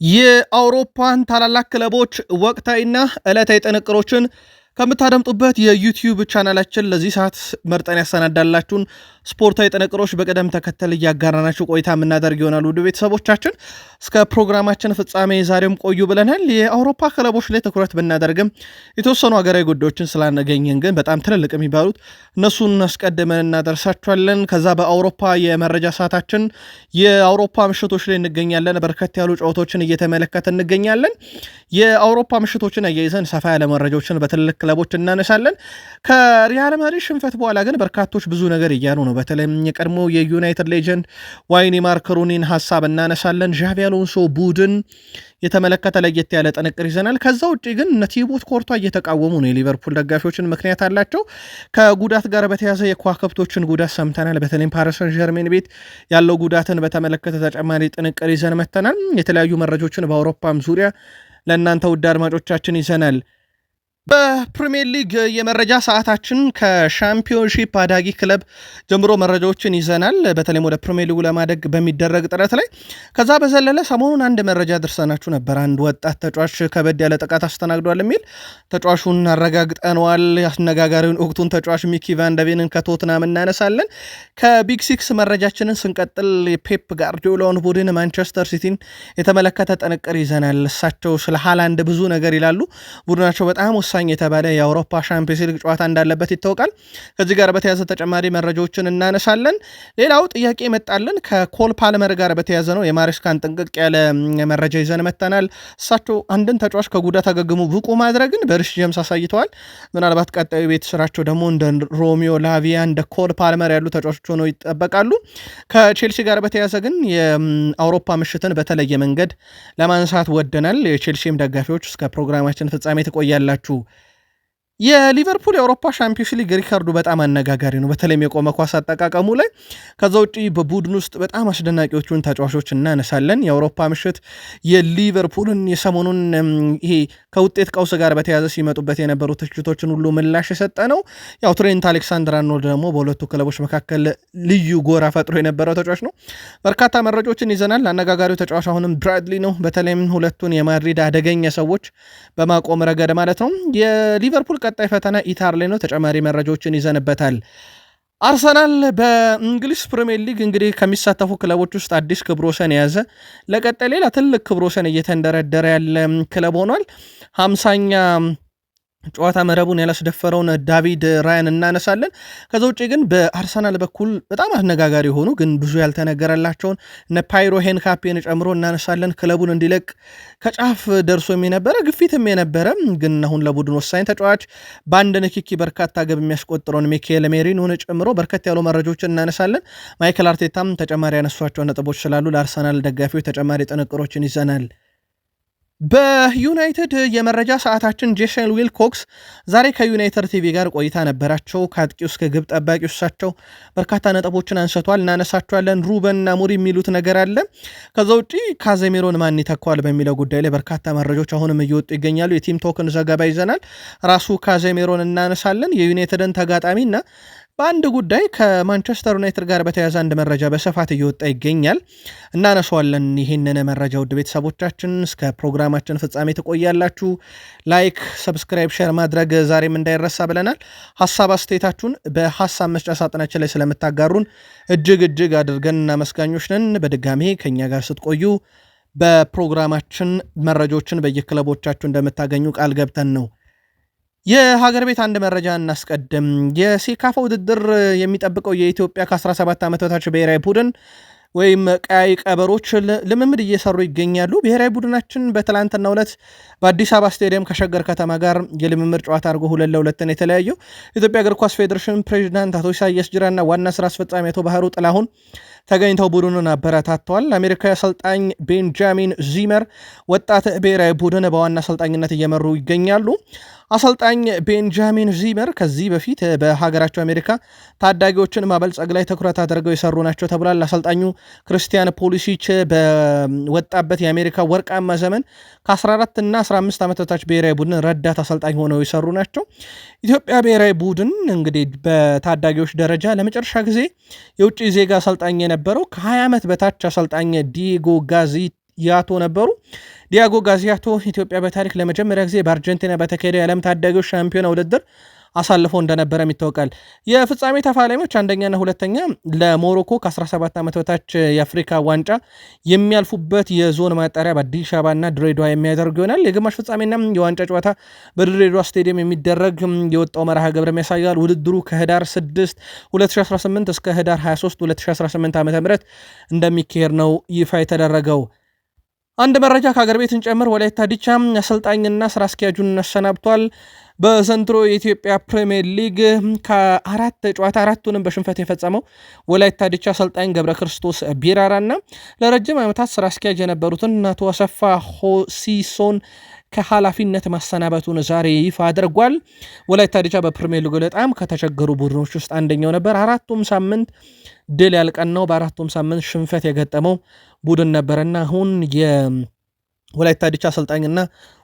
የአውሮፓን ታላላቅ ክለቦች ወቅታዊና ዕለታዊ ጥንቅሮችን ከምታደምጡበት የዩቲዩብ ቻናላችን ለዚህ ሰዓት መርጠን ያሰናዳላችሁን ስፖርታዊ ጥንቅሮች በቅደም ተከተል እያጋራናችሁ ቆይታ የምናደርግ ይሆናል። ውድ ቤተሰቦቻችን እስከ ፕሮግራማችን ፍጻሜ ዛሬም ቆዩ ብለናል። የአውሮፓ ክለቦች ላይ ትኩረት ብናደርግም የተወሰኑ ሀገራዊ ጉዳዮችን ስላነገኘን ግን በጣም ትልልቅ የሚባሉት እነሱን አስቀድመን እናደርሳችኋለን። ከዛ በአውሮፓ የመረጃ ሰዓታችን የአውሮፓ ምሽቶች ላይ እንገኛለን። በርከት ያሉ ጨዋታዎችን እየተመለከተ እንገኛለን። የአውሮፓ ምሽቶችን አያይዘን ሰፋ ያለ መረጃዎችን በትልልቅ ክለቦች እናነሳለን። ከሪያል ማድሪድ ሽንፈት በኋላ ግን በርካቶች ብዙ ነገር እያሉ ነው። በተለይም የቀድሞ የዩናይትድ ሌጀንድ ዋይኒ ማርክ ሩኒን ሀሳብ እናነሳለን። ዣቪ አሎንሶ ቡድን የተመለከተ ለየት ያለ ጥንቅር ይዘናል። ከዛ ውጭ ግን ቲቦት ኮርቷ እየተቃወሙ ነው የሊቨርፑል ደጋፊዎችን። ምክንያት አላቸው። ከጉዳት ጋር በተያዘ የከዋክብቶችን ጉዳት ሰምተናል። በተለይም ፓሪስ ሰን ዠርሜን ቤት ያለው ጉዳትን በተመለከተ ተጨማሪ ጥንቅር ይዘን መተናል። የተለያዩ መረጃዎችን በአውሮፓም ዙሪያ ለእናንተ ውድ አድማጮቻችን ይዘናል። በፕሪሚየር ሊግ የመረጃ ሰዓታችን ከሻምፒዮንሺፕ አዳጊ ክለብ ጀምሮ መረጃዎችን ይዘናል። በተለይም ወደ ፕሪሚየር ሊጉ ለማደግ በሚደረግ ጥረት ላይ ከዛ በዘለለ ሰሞኑን አንድ መረጃ ደርሰናችሁ ነበር። አንድ ወጣት ተጫዋች ከበድ ያለ ጥቃት አስተናግዷል የሚል ተጫዋቹን አረጋግጠነዋል። አነጋጋሪውን ወቅቱን ተጫዋች ሚኪ ቫንደቬንን ከቶትናም እናነሳለን። ከቢግ ሲክስ መረጃችንን ስንቀጥል የፔፕ ጋርዲዮላውን ቡድን ማንቸስተር ሲቲን የተመለከተ ጥንቅር ይዘናል። እሳቸው ስለ ሃላንድ ብዙ ነገር ይላሉ። ቡድናቸው በጣም ወሳኝ የተባለ የአውሮፓ ሻምፒዮንስ ሊግ ጨዋታ እንዳለበት ይታወቃል። ከዚህ ጋር በተያዘ ተጨማሪ መረጃዎችን እናነሳለን። ሌላው ጥያቄ መጣልን ከኮል ፓልመር ጋር በተያዘ ነው። የማሬስካን ጥንቅቅ ያለ መረጃ ይዘን መተናል። እሳቸው አንድን ተጫዋች ከጉዳት አገግሞ ብቁ ማድረግን በሪስ ጄምስ አሳይተዋል። ምናልባት ቀጣዩ ቤት ስራቸው ደግሞ እንደ ሮሚዮ ላቪያ እንደ ኮል ፓልመር ያሉ ተጫዋቾች ሆነው ይጠበቃሉ። ከቼልሲ ጋር በተያዘ ግን የአውሮፓ ምሽትን በተለየ መንገድ ለማንሳት ወደናል። የቼልሲም ደጋፊዎች እስከ ፕሮግራማችን ፍጻሜ ትቆያላችሁ። የሊቨርፑል የአውሮፓ ሻምፒዮንስ ሊግ ሪካርዱ በጣም አነጋጋሪ ነው። በተለይም የቆመ ኳስ አጠቃቀሙ ላይ። ከዛ ውጪ በቡድን ውስጥ በጣም አስደናቂዎቹን ተጫዋቾች እናነሳለን። የአውሮፓ ምሽት የሊቨርፑልን የሰሞኑን ይሄ ከውጤት ቀውስ ጋር በተያዘ ሲመጡበት የነበሩ ትችቶችን ሁሉ ምላሽ የሰጠ ነው። ያው ትሬንት አሌክሳንደር አርኖልድ ደግሞ በሁለቱ ክለቦች መካከል ልዩ ጎራ ፈጥሮ የነበረው ተጫዋች ነው። በርካታ መረጃዎችን ይዘናል። አነጋጋሪው ተጫዋች አሁንም ብራድሊ ነው። በተለይም ሁለቱን የማድሪድ አደገኛ ሰዎች በማቆም ረገድ ማለት ነው። የሊቨርፑል ቀጣይ ፈተና ኢታር ላይ ነው። ተጨማሪ መረጃዎችን ይዘንበታል። አርሰናል በእንግሊዝ ፕሪሚየር ሊግ እንግዲህ ከሚሳተፉ ክለቦች ውስጥ አዲስ ክብረ ወሰን የያዘ ለቀጣይ ሌላ ትልቅ ክብረ ወሰን እየተንደረደረ ያለ ክለብ ሆኗል። 50ኛ ጨዋታ መረቡን ያላስደፈረውን ዳቪድ ራያን እናነሳለን። ከዛ ውጭ ግን በአርሰናል በኩል በጣም አነጋጋሪ የሆኑ ግን ብዙ ያልተነገረላቸውን እነ ፓይሮ ሄንካፔን ጨምሮ እናነሳለን። ክለቡን እንዲለቅ ከጫፍ ደርሶ የነበረ ግፊትም የነበረ ግን አሁን ለቡድን ወሳኝ ተጫዋች በአንድ ንክኪ በርካታ ግብ የሚያስቆጥረውን ሚካኤል ሜሪኖን ጨምሮ በርከት ያሉ መረጃዎችን እናነሳለን። ማይክል አርቴታም ተጨማሪ ያነሷቸው ነጥቦች ስላሉ ለአርሰናል ደጋፊዎች ተጨማሪ ጥንቅሮችን ይዘናል። በዩናይትድ የመረጃ ሰዓታችን ጄሰን ዊልኮክስ ዛሬ ከዩናይትድ ቲቪ ጋር ቆይታ ነበራቸው። ከአጥቂው እስከ ግብ ጠባቂ እሳቸው በርካታ ነጥቦችን አንስቷል፣ እናነሳቸዋለን። ሩበን አሞሪም የሚሉት ነገር አለ። ከዛ ውጪ ካዜሜሮን ማን ይተካዋል በሚለው ጉዳይ ላይ በርካታ መረጃዎች አሁንም እየወጡ ይገኛሉ። የቲም ቶክን ዘገባ ይዘናል። ራሱ ካዜሜሮን እናነሳለን። የዩናይትድን ተጋጣሚና በአንድ ጉዳይ ከማንቸስተር ዩናይትድ ጋር በተያያዘ አንድ መረጃ በስፋት እየወጣ ይገኛል። እናነሳዋለን። ይህንን መረጃ ውድ ቤተሰቦቻችን እስከ ፕሮግራማችን ፍጻሜ ትቆያላችሁ። ላይክ፣ ሰብስክራይብ፣ ሼር ማድረግ ዛሬም እንዳይረሳ ብለናል። ሀሳብ አስተያየታችሁን በሀሳብ መስጫ ሳጥናችን ላይ ስለምታጋሩን እጅግ አድርገን እናመስጋኞች ነን። በድጋሜ ከኛ ጋር ስትቆዩ በፕሮግራማችን መረጃዎችን በየክለቦቻችሁ እንደምታገኙ ቃል ገብተን ነው። የሀገር ቤት አንድ መረጃ እናስቀድም። የሴካፋ ውድድር የሚጠብቀው የኢትዮጵያ ከ17 ዓመት በታች ብሔራዊ ቡድን ወይም ቀያይ ቀበሮች ልምምድ እየሰሩ ይገኛሉ። ብሔራዊ ቡድናችን በትላንትናው ዕለት በአዲስ አበባ ስቴዲየም ከሸገር ከተማ ጋር የልምምድ ጨዋታ አድርጎ 2-2 የተለያየው ኢትዮጵያ እግር ኳስ ፌዴሬሽን ፕሬዚዳንት አቶ ኢሳያስ ጅራና ዋና ስራ አስፈጻሚ አቶ ባህሩ ጥላሁን ተገኝተው ቡድኑን አበረታተዋል። አሜሪካዊ አሰልጣኝ ቤንጃሚን ዚመር ወጣት ብሔራዊ ቡድን በዋና አሰልጣኝነት እየመሩ ይገኛሉ። አሰልጣኝ ቤንጃሚን ዚመር ከዚህ በፊት በሀገራቸው አሜሪካ ታዳጊዎችን ማበልጸግ ላይ ትኩረት አድርገው የሰሩ ናቸው ተብሏል። አሰልጣኙ ክርስቲያን ፖሊሲች በወጣበት የአሜሪካ ወርቃማ ዘመን ከ14 እና 15 ዓመት በታች ብሔራዊ ቡድን ረዳት አሰልጣኝ ሆነው የሰሩ ናቸው። ኢትዮጵያ ብሔራዊ ቡድን እንግዲህ በታዳጊዎች ደረጃ ለመጨረሻ ጊዜ የውጭ ዜጋ አሰልጣኝ የነበረው ከ20 ዓመት በታች አሰልጣኝ ዲጎ ያቶ ነበሩ። ዲያጎ ጋዚያቶ ኢትዮጵያ በታሪክ ለመጀመሪያ ጊዜ በአርጀንቲና በተካሄደው የዓለም ታዳጊዎች ሻምፒዮና ውድድር አሳልፎ እንደነበረም ይታወቃል። የፍጻሜ ተፋላሚዎች አንደኛና ሁለተኛ ለሞሮኮ ከ17 ዓመት በታች የአፍሪካ ዋንጫ የሚያልፉበት የዞን ማጣሪያ በአዲስ አበባና ድሬዳዋ የሚያደርግ ይሆናል። የግማሽ ፍጻሜና የዋንጫ ጨዋታ በድሬዳዋ ስቴዲየም የሚደረግ የወጣው መርሃ ግብርም ያሳያል። ውድድሩ ከህዳር 6 2018 እስከ ህዳር 23 2018 ዓ ም እንደሚካሄድ ነው ይፋ የተደረገው። አንድ መረጃ ከሀገር ቤት እንጨምር። ወላይታ ዲቻ አሰልጣኝና ስራ አስኪያጁን አሰናብቷል። በዘንድሮ የኢትዮጵያ ፕሪሚየር ሊግ ከአራት ጨዋታ አራቱንም በሽንፈት የፈጸመው ወላይታ ዲቻ አሰልጣኝ ገብረ ክርስቶስ ቢራራና ለረጅም ዓመታት ስራ አስኪያጅ የነበሩትን አቶ አሰፋ ሆሲሶን ከኃላፊነት ማሰናበቱን ዛሬ ይፋ አድርጓል። ወላይታ ዲቻ በፕሪሚየር ሊግ በጣም ከተቸገሩ ቡድኖች ውስጥ አንደኛው ነበር። አራቱም ሳምንት ድል ያልቀናው በአራቱም ሳምንት ሽንፈት የገጠመው ቡድን ነበርና አሁን የወላይታ ዲቻ አሰልጣኝና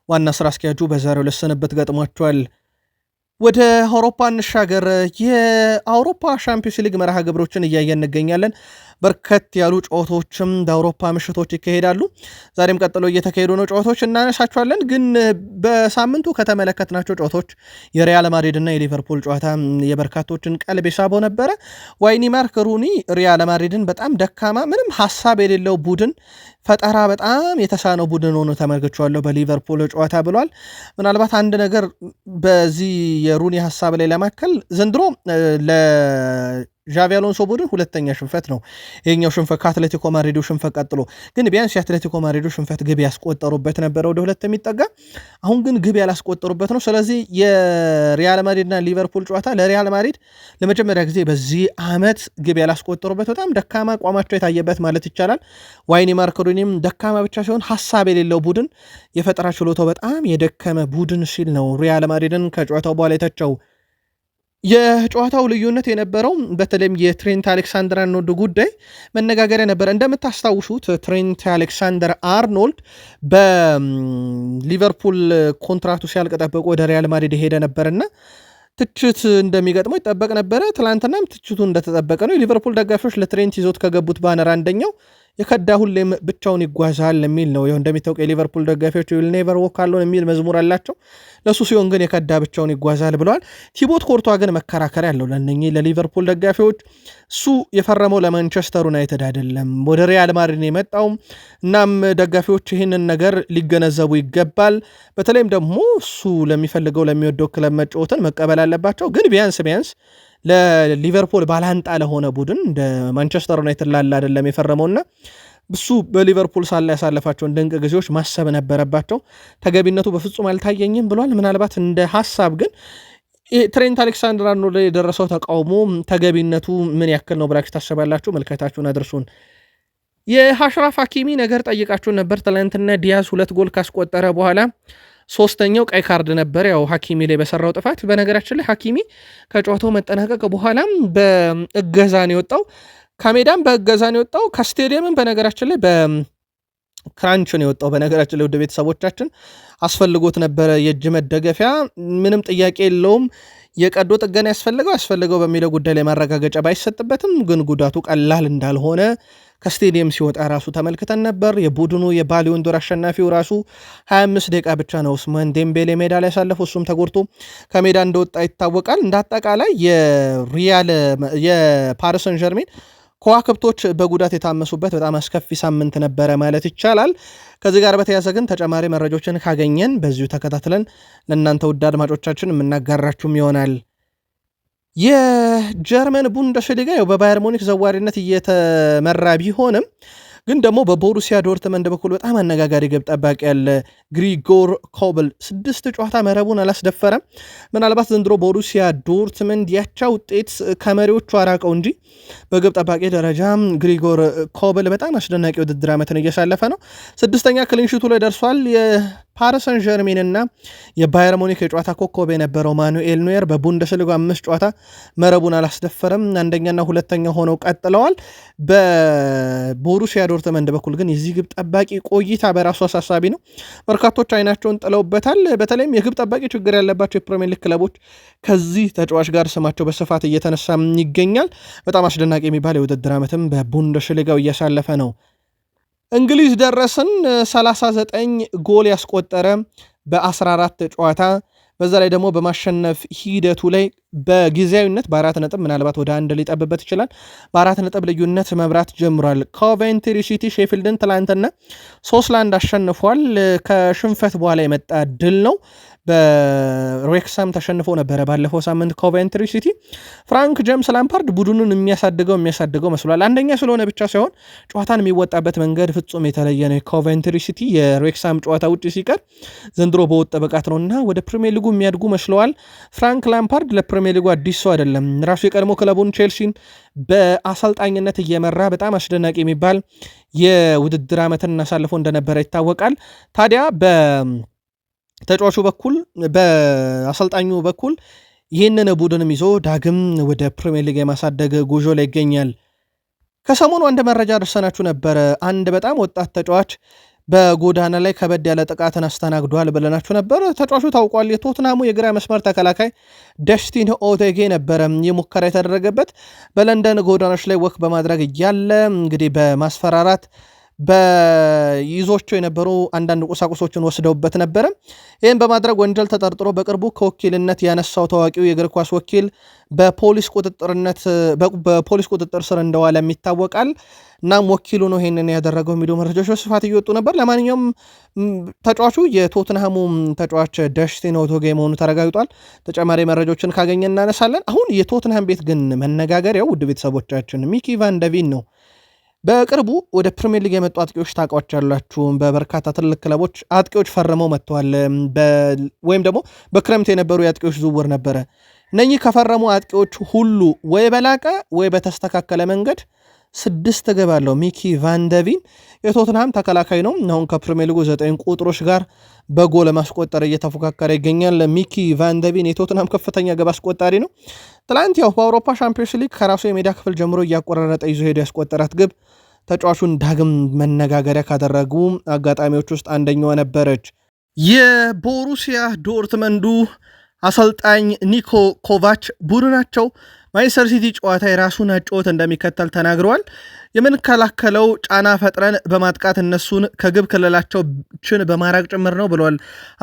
ዋና ስራ አስኪያጁ በዛሬው ልስንበት ገጥሟቸዋል። ወደ አውሮፓ እንሻገር። የአውሮፓ ሻምፒዮንስ ሊግ መርሃ ግብሮችን እያየን እንገኛለን። በርከት ያሉ ጨዋታዎችም በአውሮፓ ምሽቶች ይካሄዳሉ። ዛሬም ቀጥሎ እየተካሄዱ ነው ጨዋታዎች እናነሳቸዋለን። ግን በሳምንቱ ከተመለከትናቸው ጨዋታዎች የሪያል ማድሪድ እና የሊቨርፑል ጨዋታ የበርካቶችን ቀልብ የሳበው ነበረ። ዋይኒ ማርክ ሩኒ ሪያል ማድሪድን በጣም ደካማ ምንም ሀሳብ የሌለው ቡድን ፈጠራ በጣም የተሳነው ቡድን ሆኖ ተመልክቼዋለሁ በሊቨርፑል ጨዋታ ብሏል። ምናልባት አንድ ነገር በዚህ የሩኒ ሀሳብ ላይ ለማከል ዘንድሮ ዣቪ አሎንሶ ቡድን ሁለተኛ ሽንፈት ነው። ይሄኛው ሽንፈት ከአትሌቲኮ ማድሪዱ ሽንፈት ቀጥሎ ግን ቢያንስ የአትሌቲኮ ማድሪዱ ሽንፈት ግብ ያስቆጠሩበት ነበረ ወደ ሁለት የሚጠጋ አሁን ግን ግብ ያላስቆጠሩበት ነው። ስለዚህ የሪያል ማድሪድና ሊቨርፑል ጨዋታ ለሪያል ማድሪድ ለመጀመሪያ ጊዜ በዚህ ዓመት ግብ ያላስቆጠሩበት በጣም ደካማ አቋማቸው የታየበት ማለት ይቻላል። ዋይኒ ማርክ ሩኒም ደካማ ብቻ ሲሆን ሀሳብ የሌለው ቡድን፣ የፈጠራ ችሎታው በጣም የደከመ ቡድን ሲል ነው ሪያል ማድሪድን ከጨዋታው በኋላ የተቸው። የጨዋታው ልዩነት የነበረው በተለይም የትሬንት አሌክሳንደር አርኖልድ ጉዳይ መነጋገሪያ ነበረ። እንደምታስታውሱት ትሬንት አሌክሳንደር አርኖልድ በሊቨርፑል ኮንትራክቱ ሲያልቅ ጠብቆ ወደ ሪያል ማድሪድ ሄደ ነበርና ትችት እንደሚገጥመው ይጠበቅ ነበረ። ትላንትናም ትችቱ እንደተጠበቀ ነው። የሊቨርፑል ደጋፊዎች ለትሬንት ይዞት ከገቡት ባነር አንደኛው የከዳ ሁሌም ብቻውን ይጓዛል የሚል ነው። ይኸው እንደሚታወቀው የሊቨርፑል ደጋፊዎች ዊል ኔቨር ዎክ አሎን የሚል መዝሙር አላቸው። ለሱ ሲሆን ግን የከዳ ብቻውን ይጓዛል ብለዋል። ቲቦት ኮርቷ ግን መከራከሪያ ያለው ለእነኚህ ለሊቨርፑል ደጋፊዎች እሱ የፈረመው ለማንቸስተር ዩናይትድ አይደለም፣ ወደ ሪያል ማድሪድ የመጣው። እናም ደጋፊዎች ይህንን ነገር ሊገነዘቡ ይገባል። በተለይም ደግሞ እሱ ለሚፈልገው ለሚወደው ክለብ መጫወትን መቀበል አለባቸው። ግን ቢያንስ ለሊቨርፑል ባላንጣ ለሆነ ቡድን እንደ ማንቸስተር ዩናይትድ ላለ አይደለም የፈረመውና እሱ በሊቨርፑል ሳለ ያሳለፋቸውን ድንቅ ጊዜዎች ማሰብ ነበረባቸው። ተገቢነቱ በፍጹም አልታየኝም ብሏል። ምናልባት እንደ ሀሳብ ግን ትሬንት አሌክሳንደር አርኖልድ ላይ የደረሰው ተቃውሞ ተገቢነቱ ምን ያክል ነው ብላችሁ ታስባላችሁ? መልከታችሁን አድርሱን። የአሽራፍ ሀኪሚ ነገር ጠይቃችሁን ነበር። ትላንትና ዲያዝ 2 ጎል ካስቆጠረ በኋላ ሶስተኛው ቀይ ካርድ ነበር፣ ያው ሀኪሚ ላይ በሰራው ጥፋት። በነገራችን ላይ ሀኪሚ ከጨዋታው መጠናቀቅ በኋላም በእገዛ ነው የወጣው፣ ከሜዳም በእገዛ ነው የወጣው፣ ከስቴዲየምም በነገራችን ላይ በክራንች ነው የወጣው። በነገራችን ላይ ወደ ቤተሰቦቻችን አስፈልጎት ነበረ የእጅ መደገፊያ፣ ምንም ጥያቄ የለውም። የቀዶ ጥገና ያስፈልገው በሚለው ጉዳይ ላይ ማረጋገጫ ባይሰጥበትም ግን ጉዳቱ ቀላል እንዳልሆነ ከስቴዲየም ሲወጣ ራሱ ተመልክተን ነበር። የቡድኑ የባሊዮን ዶር አሸናፊው ራሱ 25 ደቂቃ ብቻ ነው ኡስማን ዴምቤሌ ሜዳ ላይ ያሳለፈው፣ እሱም ተጎድቶ ከሜዳ እንደወጣ ይታወቃል። እንደ አጠቃላይ የፓሪስ ሰን ዠርሜን ከዋክብቶች በጉዳት የታመሱበት በጣም አስከፊ ሳምንት ነበረ ማለት ይቻላል። ከዚህ ጋር በተያያዘ ግን ተጨማሪ መረጃዎችን ካገኘን በዚሁ ተከታትለን ለእናንተ ውድ አድማጮቻችን የምናጋራችሁም ይሆናል። የጀርመን ቡንደስሊጋ በባየር ሙኒክ ዘዋሪነት እየተመራ ቢሆንም ግን ደግሞ በቦሩሲያ ዶርትመንድ በኩል በጣም አነጋጋሪ ግብ ጠባቂ ያለ ግሪጎር ኮብል 6 ጨዋታ መረቡን አላስደፈረም። ምናልባት ዘንድሮ ቦሩሲያ ዶርትመንድ ያቻ ውጤት ከመሪዎቹ አራቀው እንጂ በግብ ጠባቂ ደረጃ ግሪጎር ኮብል በጣም አስደናቂ ውድድር ዓመትን እያሳለፈ ነው። 6ኛ ክሊንሺቱ ላይ ደርሷል። የፓሪስ ሰን ዠርሜን እና የባየር ሙኒክ የጨዋታ ኮከብ የነበረው ማኑኤል ኖየር በቡንደስሊጋ 5 ጨዋታ መረቡን አላስደፈረም። አንደኛና ሁለተኛ ሆነው ቀጥለዋል። በቦሩሲያ ዶርትመንድ በኩል ግን የዚህ ግብ ጠባቂ ቆይታ በራሱ አሳሳቢ ነው። በርካቶች አይናቸውን ጥለውበታል። በተለይም የግብ ጠባቂ ችግር ያለባቸው የፕሪሚየር ሊግ ክለቦች ከዚህ ተጫዋች ጋር ስማቸው በስፋት እየተነሳ ይገኛል። በጣም አስደናቂ የሚባል የውድድር ዓመትም በቡንደስሊጋው እያሳለፈ ነው። እንግሊዝ ደረስን። 39 ጎል ያስቆጠረ በ14 ጨዋታ በዛ ላይ ደግሞ በማሸነፍ ሂደቱ ላይ በጊዜያዊነት በ4 ነጥብ ምናልባት ወደ 1 ሊጠብበት ይችላል። በ4 ነጥብ ልዩነት መምራት ጀምሯል። ኮቬንትሪ ሲቲ ሼፊልድን ትላንትና 3-1 አሸንፏል። ከሽንፈት በኋላ የመጣ ድል ነው። በሬክሳም ተሸንፎ ነበረ ባለፈው ሳምንት ኮቬንትሪ ሲቲ። ፍራንክ ጄምስ ላምፓርድ ቡድኑን የሚያሳድገው መስሏል። አንደኛ ስለሆነ ብቻ ሳይሆን ጨዋታን የሚወጣበት መንገድ ፍጹም የተለየ ነው። ኮቬንትሪ ሲቲ የሬክሳም ጨዋታ ውጭ ሲቀር ዘንድሮ በወጣ ብቃት ነውና ወደ ፕሪሚየር ሊጉ የሚያድጉ መስለዋል። ፍራንክ ላምፓርድ ለፕሪሚየር ሊጉ አዲስ ሰው አይደለም። ራሱ የቀድሞ ክለቡን ቼልሲን በአሰልጣኝነት እየመራ በጣም አስደናቂ የሚባል የውድድር ዓመትን አሳልፎ እንደነበረ ይታወቃል። ታዲያ ተጫዋቹ በኩል በአሰልጣኙ በኩል ይህንን ቡድንም ይዞ ዳግም ወደ ፕሪሚየር ሊግ የማሳደግ ጉዞ ላይ ይገኛል። ከሰሞኑ አንድ መረጃ ደርሰናችሁ ነበረ። አንድ በጣም ወጣት ተጫዋች በጎዳና ላይ ከበድ ያለ ጥቃትን አስተናግዷል ብለናችሁ ነበር። ተጫዋቹ ታውቋል። የቶትናሙ የግራ መስመር ተከላካይ ደስቲን ኦቴጌ ነበረ ይህ ሙከራ የተደረገበት። በለንደን ጎዳናዎች ላይ ወክ በማድረግ እያለ እንግዲህ በማስፈራራት በይዞቸው የነበሩ አንዳንድ ቁሳቁሶችን ወስደውበት ነበረ። ይህን በማድረግ ወንጀል ተጠርጥሮ በቅርቡ ከወኪልነት ያነሳው ታዋቂው የእግር ኳስ ወኪል በፖሊስ ቁጥጥር ስር እንደዋለም ይታወቃል። እናም ወኪሉ ነው ይሄንን ያደረገው የሚሉ መረጃዎች በስፋት እየወጡ ነበር። ለማንኛውም ተጫዋቹ የቶትንሃሙ ተጫዋች ደስቲን ኦቶጌ መሆኑ ተረጋግጧል። ተጨማሪ መረጃዎችን ካገኘ እናነሳለን። አሁን የቶትንሃም ቤት ግን መነጋገሪያው ውድ ቤተሰቦቻችን ሚኪ ቫን ደ ቪን ነው። በቅርቡ ወደ ፕሪሚየር ሊግ የመጡ አጥቂዎች ታውቋቸዋላችሁ። በበርካታ ትልቅ ክለቦች አጥቂዎች ፈርመው መጥተዋል። ወይም ደግሞ በክረምት የነበሩ የአጥቂዎች ዝውውር ነበረ። እነኚህ ከፈረሙ አጥቂዎች ሁሉ ወይ በላቀ ወይ በተስተካከለ መንገድ 6 ግብ አለው ሚኪ ቫን ደ ቪን የቶትንሃም ተከላካይ ነው። አሁን ከፕሪሚየር ሊጉ 9 ቁጥሮች ጋር በጎል ማስቆጠር እየተፎካከረ ይገኛል። ሚኪ ቫን ደ ቪን የቶትንሃም ከፍተኛ ግብ አስቆጣሪ ነው። ትላንት ያው በአውሮፓ ሻምፒዮንስ ሊግ ከራሱ የሜዳ ክፍል ጀምሮ እያቆራረጠ ይዞ ሄዶ ያስቆጠራት ግብ ተጫዋቹን ዳግም መነጋገሪያ ካደረጉ አጋጣሚዎች ውስጥ አንደኛዋ ነበረች። የቦሩሲያ ዶርትመንዱ አሰልጣኝ ኒኮ ኮቫች ቡድናቸው ማንቸስተር ሲቲ ጨዋታ የራሱን አጨዋወት እንደሚከተል ተናግረዋል። የምንከላከለው ጫና ፈጥረን በማጥቃት እነሱን ከግብ ክልላቸውን በማራቅ ጭምር ነው ብለዋል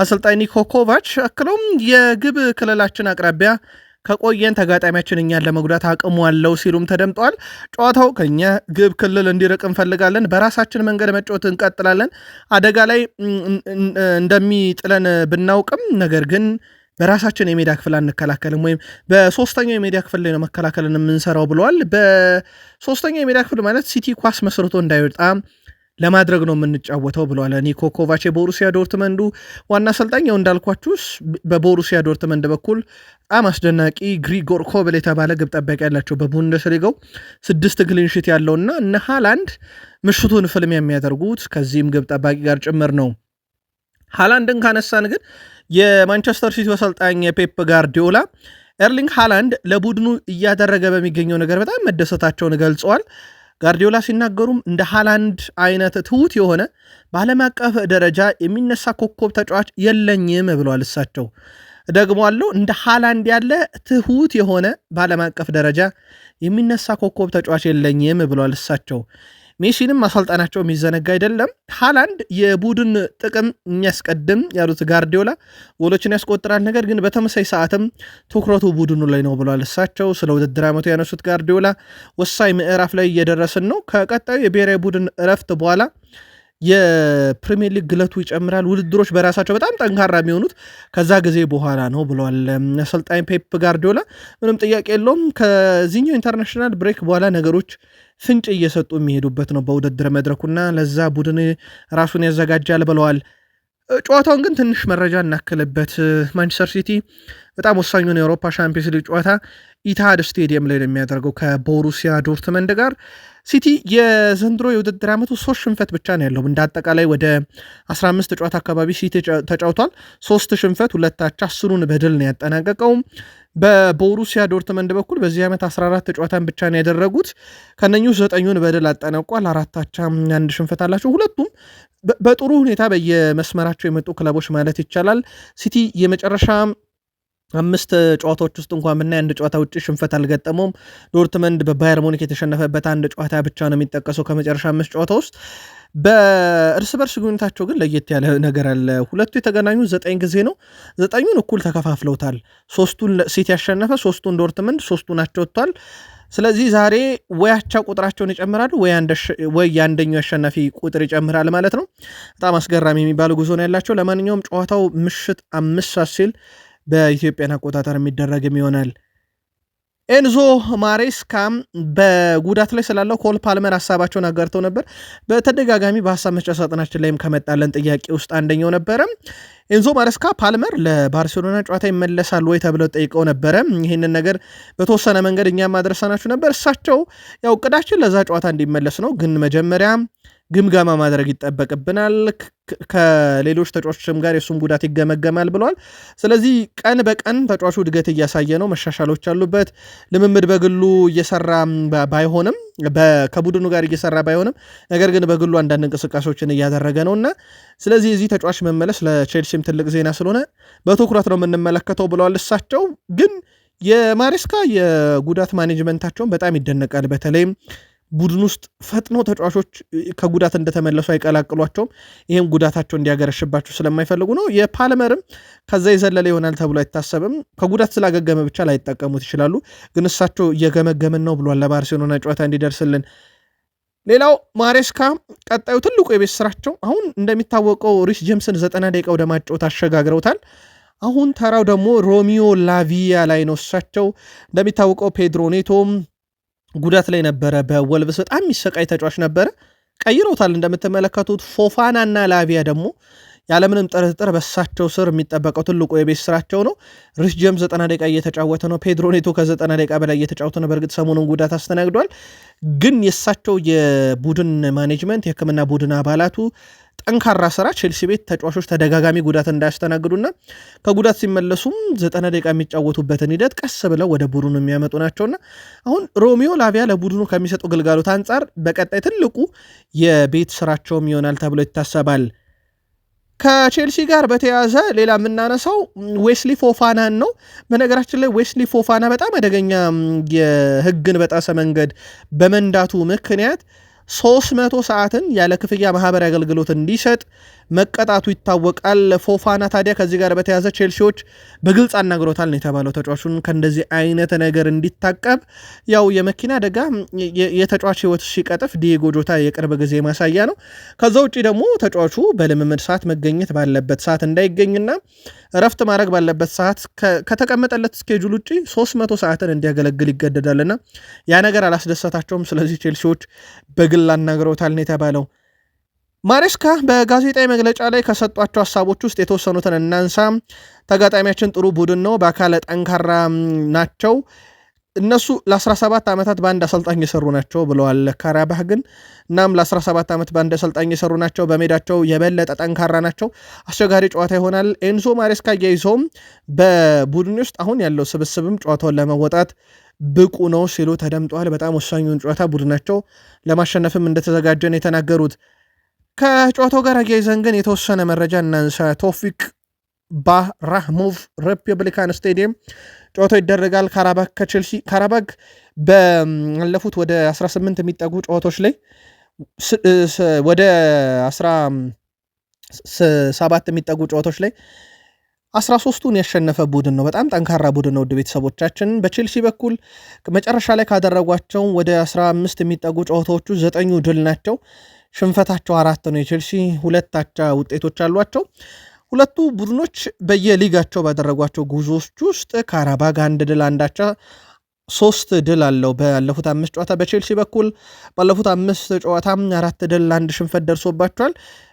አሰልጣኝ ኒኮ ኮቫች። አክለውም የግብ ክልላችን አቅራቢያ ከቆየን ተጋጣሚያችን እኛን ለመጉዳት አቅሙ አለው ሲሉም ተደምጠዋል። ጨዋታው ከኛ ግብ ክልል እንዲርቅ እንፈልጋለን። በራሳችን መንገድ መጫወት እንቀጥላለን። አደጋ ላይ እንደሚጥለን ብናውቅም ነገር ግን በራሳችን የሜዳ ክፍል አንከላከልም፣ ወይም በሶስተኛው የሜዳ ክፍል ላይ ነው መከላከልን የምንሰራው ብለዋል። በሶስተኛው የሜዳ ክፍል ማለት ሲቲ ኳስ መስርቶ እንዳይወጣ ለማድረግ ነው የምንጫወተው ብለዋል ኒኮ ኮቫች። የቦሩሲያ ዶርትመንዱ ዋና አሰልጣኝ እንዳልኳችሁስ በቦሩሲያ ዶርትመንድ በኩል በጣም አስደናቂ ግሪጎር ኮብል የተባለ ግብ ጠባቂ ያላቸው በቡንደስሊጋው 6 ክሊንሺት ያለውና እነ ሃላንድ ምሽቱን ፍልም የሚያደርጉት ከዚህም ግብ ጠባቂ ጋር ጭምር ነው። ሃላንድን ካነሳን ግን የማንቸስተር ሲቲ አሰልጣኝ ፔፕ ጋርዲዮላ ኤርሊንግ ሃላንድ ለቡድኑ እያደረገ በሚገኘው ነገር በጣም መደሰታቸውን ገልጸዋል። ጋርዲዮላ ሲናገሩም እንደ ሃላንድ አይነት ትሁት የሆነ በዓለም አቀፍ ደረጃ የሚነሳ ኮከብ ተጫዋች የለኝም ብለዋል። እሳቸው ደግሞ አለው እንደ ሃላንድ ያለ ትሁት የሆነ በዓለም አቀፍ ደረጃ የሚነሳ ኮከብ ተጫዋች የለኝም ብለዋል። እሳቸው ሜሲንም ማሰልጣናቸው የሚዘነጋ አይደለም። ሃላንድ የቡድን ጥቅም የሚያስቀድም ያሉት ጋርዲዮላ ጎሎችን ያስቆጥራል፣ ነገር ግን በተመሳይ ሰዓትም ትኩረቱ ቡድኑ ላይ ነው ብለዋል። እሳቸው ስለ ውድድር ዓመቱ ያነሱት ጋርዲዮላ ወሳኝ ምዕራፍ ላይ እየደረስን ነው። ከቀጣዩ የብሔራዊ ቡድን እረፍት በኋላ የፕሪሚየር ሊግ ግለቱ ይጨምራል። ውድድሮች በራሳቸው በጣም ጠንካራ የሚሆኑት ከዛ ጊዜ በኋላ ነው ብለዋል አሰልጣኝ ፔፕ ጋርዲዮላ። ምንም ጥያቄ የለውም ከዚህኛው ኢንተርናሽናል ብሬክ በኋላ ነገሮች ፍንጭ እየሰጡ የሚሄዱበት ነው በውድድር መድረኩና ለዛ ቡድን ራሱን ያዘጋጃል ብለዋል። ጨዋታውን ግን ትንሽ መረጃ እናክልበት። ማንቸስተር ሲቲ በጣም ወሳኙን የአውሮፓ ሻምፒዮንስ ሊግ ጨዋታ ኢትሃድ ስቴዲየም ላይ ነው የሚያደርገው ከቦሩሲያ ዶርትመንድ ጋር። ሲቲ የዘንድሮ የውድድር ዓመቱ 3 ሽንፈት ብቻ ነው ያለው። እንደ አጠቃላይ ወደ 15 ጨዋታ አካባቢ ሲቲ ተጫውቷል። 3 ሽንፈት 2 አቻ 10ን በድል ነው ያጠናቀቀው። በቦሩሲያ ዶርትመንድ በኩል በዚህ ዓመት 14 ጨዋታን ብቻ ነው ያደረጉት። ከነኚሁ 9ን በድል አጠናቋል። 4 አቻ 1 ሽንፈት አላቸው። ሁለቱም በጥሩ ሁኔታ በየመስመራቸው የመጡ ክለቦች ማለት ይቻላል። ሲቲ የመጨረሻ 5 ጨዋታዎች ውስጥ እንኳን ብናይ 1 ጨዋታ ውጭ ሽንፈት አልገጠመውም። ዶርትመንድ በባየር ሙኒክ የተሸነፈበት 1 ጨዋታ ብቻ ነው የሚጠቀሰው ከመጨረሻ 5 ጨዋታ ውስጥ። በእርስ በርስ ግንኙነታቸው ግን ለየት ያለ ነገር አለ። ሁለቱ የተገናኙ 9 ጊዜ ነው። 9ኙን እኩል ተከፋፍለውታል። 3ቱን ሲቲ ያሸነፈ፣ 3ቱን ዶርትመንድ፣ 3ቱን አቻ ወጥቷል። ስለዚህ ዛሬ ወይ አቻ ቁጥራቸውን ይጨምራሉ ወይ የአንደኛው አሸናፊ ቁጥር ይጨምራል ማለት ነው። በጣም አስገራሚ የሚባሉ ጉዞ ነው ያላቸው። ለማንኛውም ጨዋታው ምሽት 5 ሰዓት ሲል በኢትዮጵያን አቆጣጠር የሚደረግም ይሆናል። ኤንዞ ማሬስካም በጉዳት ላይ ስላለው ኮል ፓልመር ሀሳባቸውን አጋርተው ነበር። በተደጋጋሚ በሀሳብ መስጫ ሳጥናችን ላይም ከመጣለን ጥያቄ ውስጥ አንደኛው ነበረ። ኤንዞ ማሬስካ ፓልመር ለባርሴሎና ጨዋታ ይመለሳል ወይ ተብለው ጠይቀው ነበረ። ይህንን ነገር በተወሰነ መንገድ እኛም ማድረሳናችሁ ነበር። እሳቸው ያው እቅዳችን ለዛ ጨዋታ እንዲመለስ ነው፣ ግን መጀመሪያ ግምገማ ማድረግ ይጠበቅብናል፣ ከሌሎች ተጫዋቾችም ጋር የሱም ጉዳት ይገመገማል ብለዋል። ስለዚህ ቀን በቀን ተጫዋቹ እድገት እያሳየ ነው፣ መሻሻሎች አሉበት። ልምምድ በግሉ እየሰራ ባይሆንም ከቡድኑ ጋር እየሰራ ባይሆንም ነገር ግን በግሉ አንዳንድ እንቅስቃሴዎችን እያደረገ ነው እና ስለዚህ የዚህ ተጫዋች መመለስ ለቼልሲም ትልቅ ዜና ስለሆነ በትኩረት ነው የምንመለከተው ብለዋል። እሳቸው ግን የማሬስካ የጉዳት ማኔጅመንታቸውን በጣም ይደነቃል። በተለይም ቡድን ውስጥ ፈጥኖ ተጫዋቾች ከጉዳት እንደተመለሱ አይቀላቅሏቸውም። ይህም ጉዳታቸው እንዲያገረሽባቸው ስለማይፈልጉ ነው። የፓልመርም ከዛ የዘለለ ይሆናል ተብሎ አይታሰብም። ከጉዳት ስላገገመ ብቻ ላይጠቀሙት ይችላሉ። ግን እሳቸው እየገመገምን ነው ብሏል ለባርሴሎና ጨዋታ እንዲደርስልን። ሌላው ማሬስካ ቀጣዩ ትልቁ የቤት ስራቸው አሁን እንደሚታወቀው ሪስ ጄምስን 90 ደቂቃ ወደ ማጫወት አሸጋግረውታል። አሁን ተራው ደግሞ ሮሚዮ ላቪያ ላይ ነው። እሳቸው እንደሚታወቀው ፔድሮ ኔቶም ጉዳት ላይ ነበረ። በወልቭስ በጣም የሚሰቃይ ተጫዋች ነበረ። ቀይረውታል እንደምትመለከቱት። ፎፋና እና ላቪያ ደግሞ ያለምንም ጥርጥር በሳቸው ስር የሚጠበቀው ትልቁ የቤት ስራቸው ነው። ሪስ ጄምስ 90 ደቂቃ እየተጫወተ ነው። ፔድሮ ኔቶ ከ90 ደቂቃ በላይ እየተጫወተ ነው። በእርግጥ ሰሞኑን ጉዳት አስተናግዷል። ግን የሳቸው የቡድን ማኔጅመንት የሕክምና ቡድን አባላቱ ጠንካራ ስራ ቼልሲ ቤት ተጫዋቾች ተደጋጋሚ ጉዳት እንዳያስተናግዱና ከጉዳት ሲመለሱም 90 ደቂቃ የሚጫወቱበትን ሂደት ቀስ ብለው ወደ ቡድኑ የሚያመጡ ናቸውና አሁን ሮሚዮ ላቪያ ለቡድኑ ከሚሰጡ ግልጋሎት አንጻር በቀጣይ ትልቁ የቤት ስራቸውም ይሆናል ተብሎ ይታሰባል። ከቼልሲ ጋር በተያያዘ ሌላ የምናነሳው ዌስሊ ፎፋናን ነው። በነገራችን ላይ ዌስሊ ፎፋና በጣም አደገኛ የህግን በጣሰ መንገድ በመንዳቱ ምክንያት 300 ሰዓትን ያለ ክፍያ ማህበራዊ አገልግሎት እንዲሰጥ መቀጣቱ ይታወቃል። ፎፋና ታዲያ ከዚህ ጋር በተያያዘ ቼልሲዎች በግልጽ አናግሮታል ነው የተባለው። ተጫዋቹን ከእንደዚህ አይነት ነገር እንዲታቀብ። ያው የመኪና አደጋ የተጫዋች ህይወት ሲቀጥፍ ዲዬጎ ጆታ የቅርብ ጊዜ ማሳያ ነው። ከዛ ውጭ ደግሞ ተጫዋቹ በልምምድ ሰዓት መገኘት ባለበት ሰዓት እንዳይገኝና እረፍት ማድረግ ባለበት ሰዓት ከተቀመጠለት ስኬጁል ውጭ 300 ሰዓትን እንዲያገለግል ይገደዳልና ያ ነገር አላስደሰታቸውም። ስለዚህ ቼልሲዎች በግል አናግሮታል ነው የተባለው። ማሬስካ በጋዜጣዊ መግለጫ ላይ ከሰጧቸው ሀሳቦች ውስጥ የተወሰኑትን እናንሳ። ተጋጣሚያችን ጥሩ ቡድን ነው፣ በአካለ ጠንካራ ናቸው። እነሱ ለ17 ዓመታት በአንድ አሰልጣኝ የሰሩ ናቸው ብለዋል ካራባህ ግን። እናም ለ17 ዓመት በአንድ አሰልጣኝ የሰሩ ናቸው፣ በሜዳቸው የበለጠ ጠንካራ ናቸው፣ አስቸጋሪ ጨዋታ ይሆናል። ኤንዞ ማሬስካ እያይዘውም በቡድን ውስጥ አሁን ያለው ስብስብም ጨዋታውን ለመወጣት ብቁ ነው ሲሉ ተደምጠዋል። በጣም ወሳኙን ጨዋታ ቡድናቸው ለማሸነፍም እንደተዘጋጀን የተናገሩት። ከጨዋታው ጋር አያይዘን ግን የተወሰነ መረጃ እናንሳ። ቶፊቅ ባራህሞቭ ሪፐብሊካን ስቴዲየም ጨዋታው ይደረጋል። ካራባግ ከቼልሲ። ካራባግ ባለፉት ወደ 18 የሚጠጉ ጨዋታዎች ላይ ወደ 17 የሚጠጉ ጨዋታዎች ላይ 13ቱን ያሸነፈ ቡድን ነው። በጣም ጠንካራ ቡድን ነው። ውድ ቤተሰቦቻችን በቼልሲ በኩል መጨረሻ ላይ ካደረጓቸው ወደ 15 የሚጠጉ ጨዋታዎቹ 9ኙ ድል ናቸው። ሽንፈታቸው 4 ነው። የቼልሲ 2 አቻ ውጤቶች አሏቸው። ሁለቱ ቡድኖች በየሊጋቸው ባደረጓቸው ጉዞዎች ውስጥ ካራባግ 1 ድል 1 አቻ 3 ድል አለው ባለፉት 5 ጨዋታ። በቼልሲ በኩል ባለፉት 5 ጨዋታ 4 ድል 1 ሽንፈት ደርሶባቸዋል።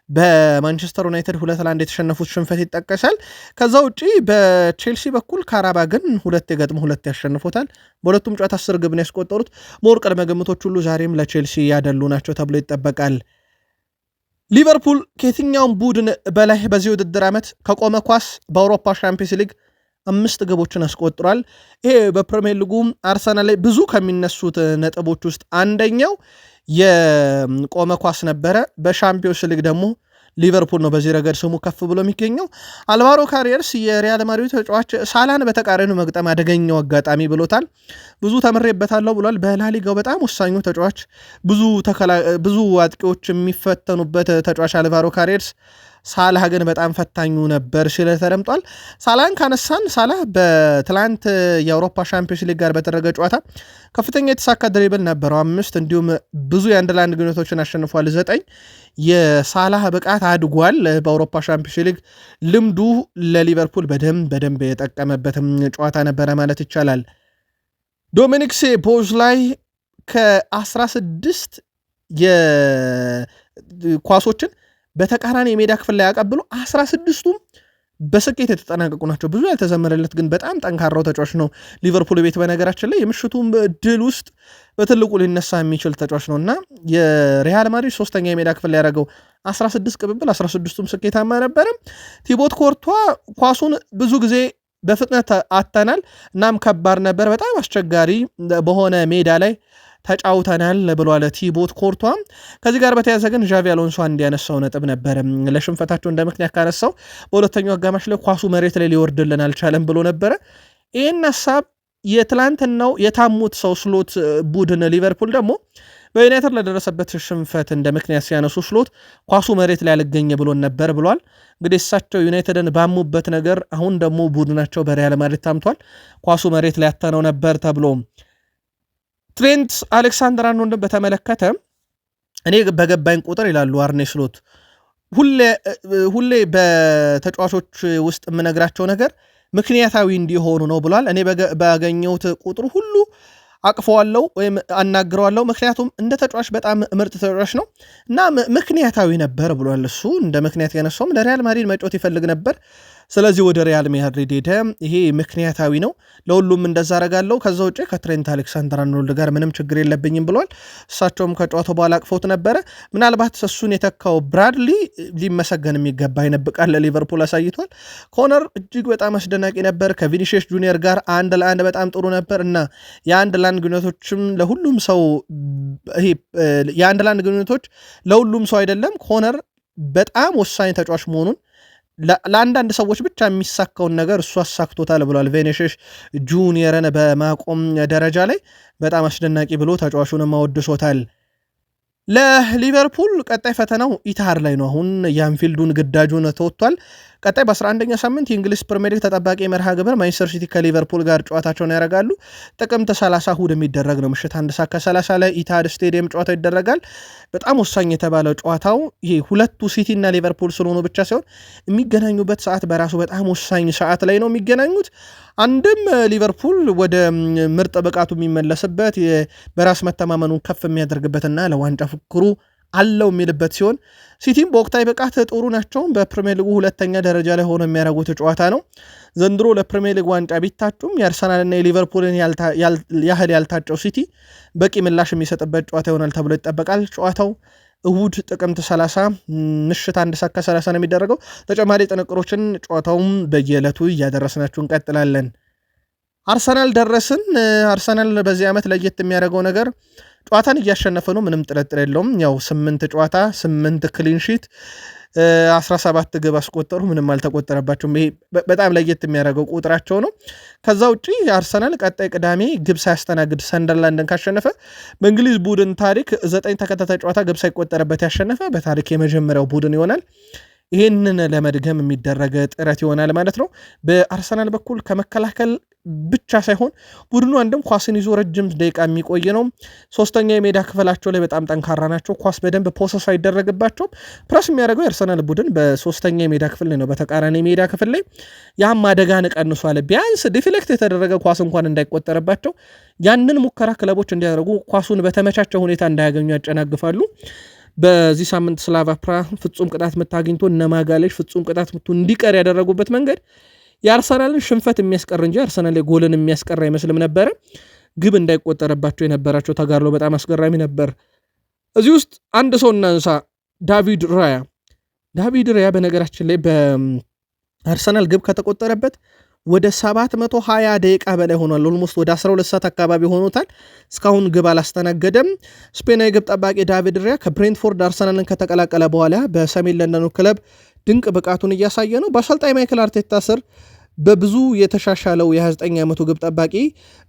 በማንቸስተር ዩናይትድ 2-1 የተሸነፉት ሽንፈት ይጠቀሳል። ከዛ ውጪ በቼልሲ በኩል ካራባግን 2 የገጥሞ 2 ያሸንፎታል። በሁለቱም ጨዋታ 10 ግብን ያስቆጠሩት ሞር ቅድመ ግምቶች ሁሉ ዛሬም ለቼልሲ ያደሉ ናቸው ተብሎ ይጠበቃል። ሊቨርፑል ከየትኛውም ቡድን በላይ በዚህ ውድድር ዓመት ከቆመ ኳስ በአውሮፓ ሻምፒዮንስ ሊግ 5 ግቦችን አስቆጥሯል። ይሄ በፕሪሚየር ሊጉ አርሰናል ላይ ብዙ ከሚነሱት ነጥቦች ውስጥ አንደኛው የቆመ ኳስ ነበረ። በሻምፒዮንስ ሊግ ደግሞ ሊቨርፑል ነው በዚህ ረገድ ስሙ ከፍ ብሎ የሚገኘው። አልቫሮ ካሪየርስ የሪያል ማድሪድ ተጫዋች ሳላን በተቃራኒው መግጠም አደገኛው አጋጣሚ ብሎታል። ብዙ ተምሬበታለሁ ብሏል። በላሊጋው በጣም ወሳኙ ተጫዋች፣ ብዙ አጥቂዎች የሚፈተኑበት ተጫዋች አልቫሮ ካሪየርስ ሳላህ ግን በጣም ፈታኙ ነበር ሲል ተደምጧል። ሳላህን ካነሳን ሳላህ በትላንት የአውሮፓ ሻምፒዮንስ ሊግ ጋር በተደረገ ጨዋታ ከፍተኛ የተሳካ ድሪብል ነበረው 5 እንዲሁም ብዙ የአንድ ለአንድ ግንኙነቶችን አሸንፏል 9 የሳላህ ብቃት አድጓል። በአውሮፓ ሻምፒዮንስ ሊግ ልምዱ ለሊቨርፑል በደንብ የጠቀመበትም ጨዋታ ነበረ ማለት ይቻላል። ዶሚኒክ ሶቦስላይ ከ16 የኳሶችን በተቃራኒ የሜዳ ክፍል ላይ ያቀብሉ 16ቱም በስኬት የተጠናቀቁ ናቸው። ብዙ ያልተዘመረለት ግን በጣም ጠንካራው ተጫዋች ነው ሊቨርፑል ቤት። በነገራችን ላይ የምሽቱም ድል ውስጥ በትልቁ ሊነሳ የሚችል ተጫዋች ነው እና የሪያል ማድሪድ ሶስተኛ የሜዳ ክፍል ላይ ያደረገው 16 ቅብብል 16ቱም ስኬታማ ነበረ። ቲቦት ኮርቷ ኳሱን ብዙ ጊዜ በፍጥነት አተናል፣ እናም ከባድ ነበር። በጣም አስቸጋሪ በሆነ ሜዳ ላይ ተጫውተናል ብሏል ቲቦት ኮርቷ። ከዚህ ጋር በተያያዘ ግን ዣቪ አሎንሶ እንዲያነሳው ነጥብ ነበር ለሽንፈታቸው እንደ ምክንያት ካነሳው በሁለተኛው አጋማሽ ላይ ኳሱ መሬት ላይ ሊወርድልን አልቻለም ብሎ ነበረ። ይህን ሀሳብ የትላንትናው የታሙት ሰው ስሎት ቡድን ሊቨርፑል ደግሞ በዩናይትድ ለደረሰበት ሽንፈት እንደ ምክንያት ሲያነሱ ስሎት ኳሱ መሬት ላይ አልገኘ ብሎን ነበር ብሏል። እንግዲህ እሳቸው ዩናይትድን ባሙበት ነገር አሁን ደግሞ ቡድናቸው በሪያል ማድሪድ ታምቷል። ኳሱ መሬት ላይ ያተነው ነበር ተብሎ ትሬንት አሌክሳንደር-አርኖልድን በተመለከተ እኔ በገባኝ ቁጥር ይላሉ አርኔ ስሎት ሁሌ በተጫዋቾች ውስጥ የምነግራቸው ነገር ምክንያታዊ እንዲሆኑ ነው ብሏል። እኔ ባገኘሁት ቁጥር ሁሉ አቅፈዋለሁ ወይም አናግረዋለሁ፣ ምክንያቱም እንደ ተጫዋች በጣም ምርጥ ተጫዋች ነው እና ምክንያታዊ ነበር ብሏል። እሱ እንደ ምክንያት ያነሳውም ለሪያል ማድሪድ መጫወት ይፈልግ ነበር፣ ስለዚህ ወደ ሪያል ማድሪድ ሄደ። ይሄ ምክንያታዊ ነው፣ ለሁሉም እንደዛ አረጋለሁ። ከዛ ውጭ ከትሬንት አሌክሳንደር-አርኖልድ ጋር ምንም ችግር የለብኝም ብሏል። እሳቸውም ከጨዋታው በኋላ አቅፎት ነበረ። ምናልባት እሱን የተካው ብራድሊ ሊመሰገን የሚገባ ይነብቃል ለሊቨርፑል አሳይቷል። ኮነር እጅግ በጣም አስደናቂ ነበር። ከቪኒሺየስ ጁኒየር ጋር 1-1 በጣም ጥሩ ነበር እና የአንድ ለአንድ ግንኙነቶችም ለሁሉም ሰው ይሄ የአንድ ለአንድ ግንኙነቶች ለሁሉም ሰው አይደለም። ኮነር በጣም ወሳኝ ተጫዋች መሆኑን ለአንዳንድ ሰዎች ብቻ የሚሳካውን ነገር እሱ አሳክቶታል ብሏል። ቪኒሺየስ ጁኒየርን በማቆም ደረጃ ላይ በጣም አስደናቂ ብሎ ተጫዋቹንም አወድሶታል። ለሊቨርፑል ቀጣይ ፈተናው ኢትሃድ ላይ ነው። አሁን የአንፊልዱን ግዳጁን ተወጥቷል። ቀጣይ በ11ኛ ሳምንት የእንግሊዝ ፕሪሚየር ሊግ ተጠባቂ መርሃ ግብር ማንቸስተር ሲቲ ከሊቨርፑል ጋር ጨዋታቸውን ያደርጋሉ። ጥቅምት 30 እሁድ የሚደረግ ነው። ምሽት 1:30 ላይ ኢትሃድ ስቴዲየም ጨዋታው ይደረጋል። በጣም ወሳኝ የተባለው ጨዋታው ይሄ ሁለቱ ሲቲ እና ሊቨርፑል ስለሆኑ ብቻ ሳይሆን የሚገናኙበት ሰዓት በራሱ በጣም ወሳኝ ሰዓት ላይ ነው የሚገናኙት። አንድም ሊቨርፑል ወደ ምርጥ ብቃቱ የሚመለስበት በራስ መተማመኑን ከፍ የሚያደርግበትና ለዋንጫ ፍክሩ አለው የሚልበት ሲሆን ሲቲም በወቅታዊ ብቃት ጥሩ ናቸው። በፕሪሚየር ሊጉ ሁለተኛ ደረጃ ላይ ሆኖ የሚያደርጉት ጨዋታ ነው። ዘንድሮ ለፕሪሚየር ሊግ ዋንጫ ቢታጩም የአርሰናልና የሊቨርፑልን ያህል ያልታጨው ሲቲ በቂ ምላሽ የሚሰጥበት ጨዋታ ይሆናል ተብሎ ይጠበቃል። ጨዋታው እሁድ ጥቅምት 30 ምሽት 1:30 ነው የሚደረገው። ተጨማሪ ጥንቅሮችን ጨዋታውም በየዕለቱ እያደረስናችሁ እንቀጥላለን። አርሰናል ደረስን። አርሰናል በዚህ ዓመት ለየት የሚያደርገው ነገር ጨዋታን እያሸነፈ ነው፣ ምንም ጥርጥር የለውም። ያው 8 ጨዋታ 8 ክሊንሺት 17 ግብ አስቆጠሩ፣ ምንም አልተቆጠረባቸውም። ይሄ በጣም ለየት የሚያደርገው ቁጥራቸው ነው። ከዛ ውጪ አርሰናል ቀጣይ ቅዳሜ ግብ ሳያስተናግድ ሰንደርላንድን ካሸነፈ በእንግሊዝ ቡድን ታሪክ 9 ተከታታይ ጨዋታ ግብ ሳይቆጠረበት ያሸነፈ በታሪክ የመጀመሪያው ቡድን ይሆናል። ይህንን ለመድገም የሚደረግ ጥረት ይሆናል ማለት ነው። በአርሰናል በኩል ከመከላከል ብቻ ሳይሆን ቡድኑ አንድም ኳስን ይዞ ረጅም ደቂቃ የሚቆይ ነው። ሶስተኛ የሜዳ ክፍላቸው ላይ በጣም ጠንካራ ናቸው። ኳስ በደንብ ፖሰስ አይደረግባቸውም። ፕረስ የሚያደርገው የአርሰናል ቡድን በሶስተኛ የሜዳ ክፍል ላይ ነው፣ በተቃራኒ የሜዳ ክፍል ላይ። ያም አደጋን ቀንሷል። ቢያንስ ዲፍሌክት የተደረገ ኳስ እንኳን እንዳይቆጠረባቸው ያንን ሙከራ ክለቦች እንዲያደርጉ ኳሱን በተመቻቸው ሁኔታ እንዳያገኙ ያጨናግፋሉ። በዚህ ሳምንት ስላቫ ፕራ ፍጹም ቅጣት ምት አግኝቶ እነ ማጋሌሽ ፍጹም ቅጣት ምቱ እንዲቀር ያደረጉበት መንገድ የአርሰናልን ሽንፈት የሚያስቀር እንጂ አርሰናል ጎልን የሚያስቀር አይመስልም ነበረ። ግብ እንዳይቆጠረባቸው የነበራቸው ተጋድሎ በጣም አስገራሚ ነበር። እዚህ ውስጥ አንድ ሰው እናንሳ፣ ዳቪድ ራያ በነገራችን ላይ በአርሰናል ግብ ከተቆጠረበት ወደ 720 ደቂቃ በላይ ሆኗል። ኦልሞስት ወደ 12 ሰዓት አካባቢ ሆኖታል። እስካሁን ግብ አላስተናገደም። ስፔናዊ ግብ ጠባቂ ዳቪድ ሪያ ከብሬንትፎርድ አርሰናልን ከተቀላቀለ በኋላ በሰሜን ለንደኑ ክለብ ድንቅ ብቃቱን እያሳየ ነው። በአሰልጣኝ ማይክል አርቴታ ስር በብዙ የተሻሻለው የ29 ዓመቱ ግብ ጠባቂ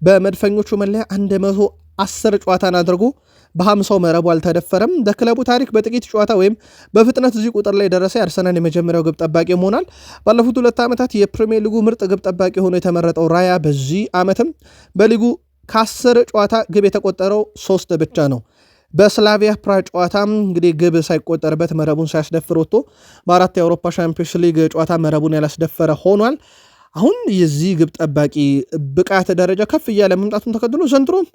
በመድፈኞቹ መለያ 110 ጨዋታን አድርጎ በ50 መረቡ አልተደፈረም። በክለቡ ታሪክ በጥቂት ጨዋታ ወይም በፍጥነት እዚህ ቁጥር ላይ ደረሰ የአርሰናል የመጀመሪያው ግብ ጠባቂ ሆኗል። ባለፉት 2 ዓመታት የፕሪሚየር ሊጉ ምርጥ ግብ ጠባቂ ሆኖ የተመረጠው ራያ በዚህ ዓመትም በሊጉ ከ10 ጨዋታ ግብ የተቆጠረው 3 ብቻ ነው። በስላቪያ ፕራ ጨዋታ እንግዲህ ግብ ሳይቆጠርበት መረቡን ሳያስደፍር ወጥቶ በ4 የአውሮፓ ሻምፒዮንስ ሊግ ጨዋታ መረቡን ያላስደፈረ ሆኗል። አሁን የዚህ ግብ ጠባቂ ብቃት ደረጃ ከፍ እያለ መምጣቱን ተከትሎ ዘንድሮም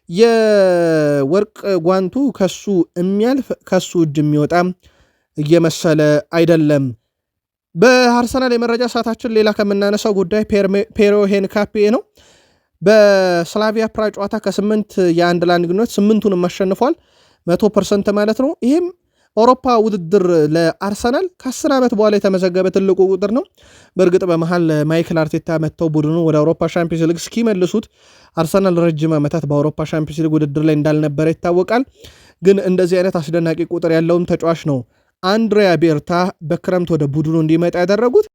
የወርቅ ጓንቱ ከሱ የሚያልፍ ከሱ እጅ የሚወጣ እየመሰለ አይደለም። በአርሰናል የመረጃ ሰዓታችን ሌላ ከምናነሳው ጉዳይ ፔሮ ሄንካፔ ነው። በስላቪያ ፕራ ጨዋታ ከ8 የ1 ለ1 ግንኙነት 8ቱንም አሸንፏል 100% ማለት ነው። ይህም አውሮፓ ውድድር ለአርሰናል ከ10 ዓመት በኋላ የተመዘገበ ትልቁ ቁጥር ነው። በእርግጥ በመሃል ማይክል አርቴታ መጥተው ቡድኑ ወደ አውሮፓ ሻምፒዮንስ ሊግ እስኪመልሱት አርሰናል ረጅም ዓመታት በአውሮፓ ሻምፒዮንስ ሊግ ውድድር ላይ እንዳልነበረ ይታወቃል። ግን እንደዚህ አይነት አስደናቂ ቁጥር ያለውን ተጫዋች ነው አንድሪያ ቤርታ በክረምት ወደ ቡድኑ እንዲመጣ ያደረጉት።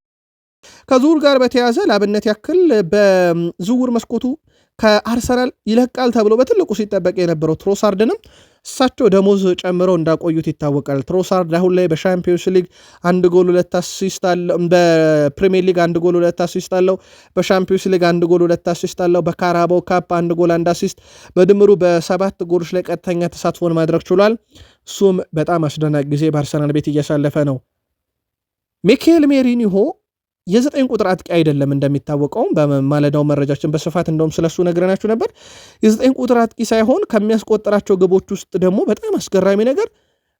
ከዝውውር ጋር በተያያዘ ለአብነት ያክል በዝውውር መስኮቱ ከአርሰናል ይለቃል ተብሎ በትልቁ ሲጠበቅ የነበረው ትሮሳርድንም እሳቸው ደሞዝ ጨምረው እንዳቆዩት ይታወቃል። ትሮሳርድ አሁን ላይ በሻምፒዮንስ ሊግ 1 ጎል 2 አሲስት አለው። በፕሪሚየር ሊግ 1 ጎል 2 አሲስት አለው። በሻምፒዮንስ ሊግ 1 ጎል 2 አሲስት አለው። በካራባው ካፕ 1 ጎል 1 አሲስት፣ በድምሩ በ7 ጎሎች ላይ ቀጥተኛ ተሳትፎን ማድረግ ችሏል። እሱም በጣም አስደናቂ ጊዜ በአርሰናል ቤት እያሳለፈ ነው። ሚካኤል ሜሪኒሆ የ9 ቁጥር አጥቂ አይደለም። እንደሚታወቀውም በማለዳው መረጃችን በስፋት እንደውም ስለሱ ነግረናችሁ ነበር። የ9 ቁጥር አጥቂ ሳይሆን ከሚያስቆጥራቸው ግቦች ውስጥ ደግሞ በጣም አስገራሚ ነገር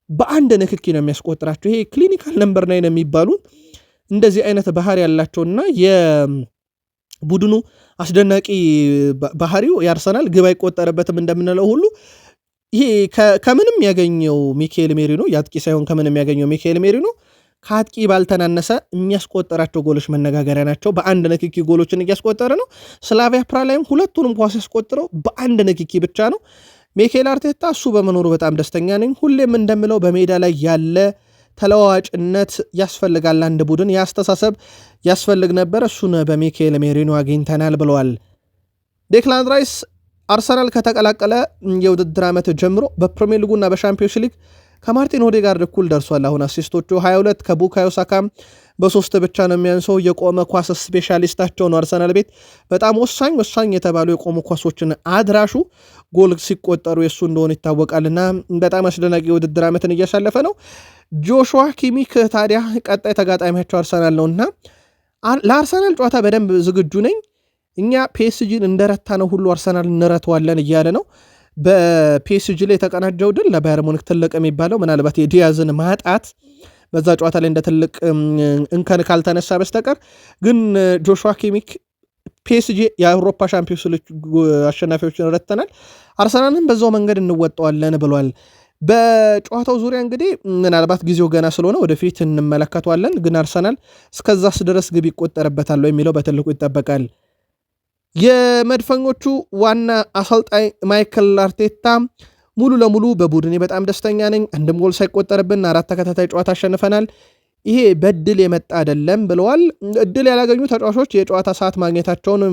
በአንድ ንክኪ ነው የሚያስቆጥራቸው። ይሄ ክሊኒካል ነምበር 9 የሚባሉ እንደዚህ አይነት ባህሪ ያላቸውና የቡድኑ አስደናቂ ባህሪው የአርሰናል ግብ አይቆጠርበትም እንደምንለው ሁሉ ይሄ ከምንም ያገኘው ሚካኤል ሜሪኖ የአጥቂ ሳይሆን ከምንም ያገኘው ሚካኤል ሜሪኖ ከአጥቂ ባልተናነሰ የሚያስቆጠራቸው ጎሎች መነጋገሪያ ናቸው። በአንድ ንክኪ ጎሎችን እያስቆጠረ ነው። ስላቪያ ፕራ ላይም ሁለቱንም ኳስ ያስቆጥረው በአንድ ንክኪ ብቻ ነው። ሚካኤል አርቴታ እሱ በመኖሩ በጣም ደስተኛ ነኝ። ሁሌም እንደምለው በሜዳ ላይ ያለ ተለዋዋጭነት ያስፈልጋል። አንድ ቡድን የአስተሳሰብ ያስፈልግ ነበር። እሱን በሚካኤል ሜሪኖ አግኝተናል ብለዋል። ዴክላን ራይስ አርሰናል ከተቀላቀለ የውድድር ዓመት ጀምሮ በፕሪሚየር ሊጉና በሻምፒዮንስ ሊግ ከማርቲን ኦዴጋርድ እኩል ደርሷል። አሁን አሲስቶቹ 22 ከቡካዮ ሳካም በ3 ብቻ ነው የሚያንሰው። የቆመ ኳስ ስፔሻሊስታቸው ነው አርሰናል ቤት። በጣም ወሳኝ የተባሉ የቆሙ ኳሶችን አድራሹ ጎል ሲቆጠሩ የእሱ እንደሆነ ይታወቃልና በጣም አስደናቂ የውድድር ዓመትን እያሳለፈ ነው። ጆሹዋ ኪሚክ ታዲያ ቀጣይ ተጋጣሚያቸው አርሰናል ነውና ለአርሰናል ጨዋታ በደንብ ዝግጁ ነኝ፣ እኛ ፒኤስጂን እንደረታ ነው ሁሉ አርሰናል እንረተዋለን እያለ ነው። በፒኤስጂ ላይ የተቀናጀው ድል ለባየር ሙኒክ ትልቅ የሚባለው ምናልባት የዲያዝን ማጣት በዛ ጨዋታ ላይ እንደ ትልቅ እንከን ካልተነሳ በስተቀር ግን ጆሹዋ ኪሚክ ፒኤስጂ የአውሮፓ ሻምፒዮንስ ሊግ አሸናፊዎችን ረተናል፣ አርሰናልን በዛው መንገድ እንወጣዋለን ብሏል። በጨዋታው ዙሪያ እንግዲህ ምናልባት ጊዜው ገና ስለሆነ ወደፊት እንመለከተዋለን። ግን አርሰናል እስከዛስ ድረስ ግብ ይቆጠርበታል የሚለው በትልቁ ይጠበቃል። የመድፈኞቹ ዋና አሰልጣኝ ማይክል አርቴታ ሙሉ ለሙሉ በቡድኔ በጣም ደስተኛ ነኝ፣ አንድም ጎል ሳይቆጠርብን 4 ተከታታይ ጨዋታ አሸንፈናል፣ ይሄ በድል የመጣ አይደለም ብለዋል። እድል ያላገኙ ተጫዋቾች የጨዋታ ሰዓት ማግኘታቸውን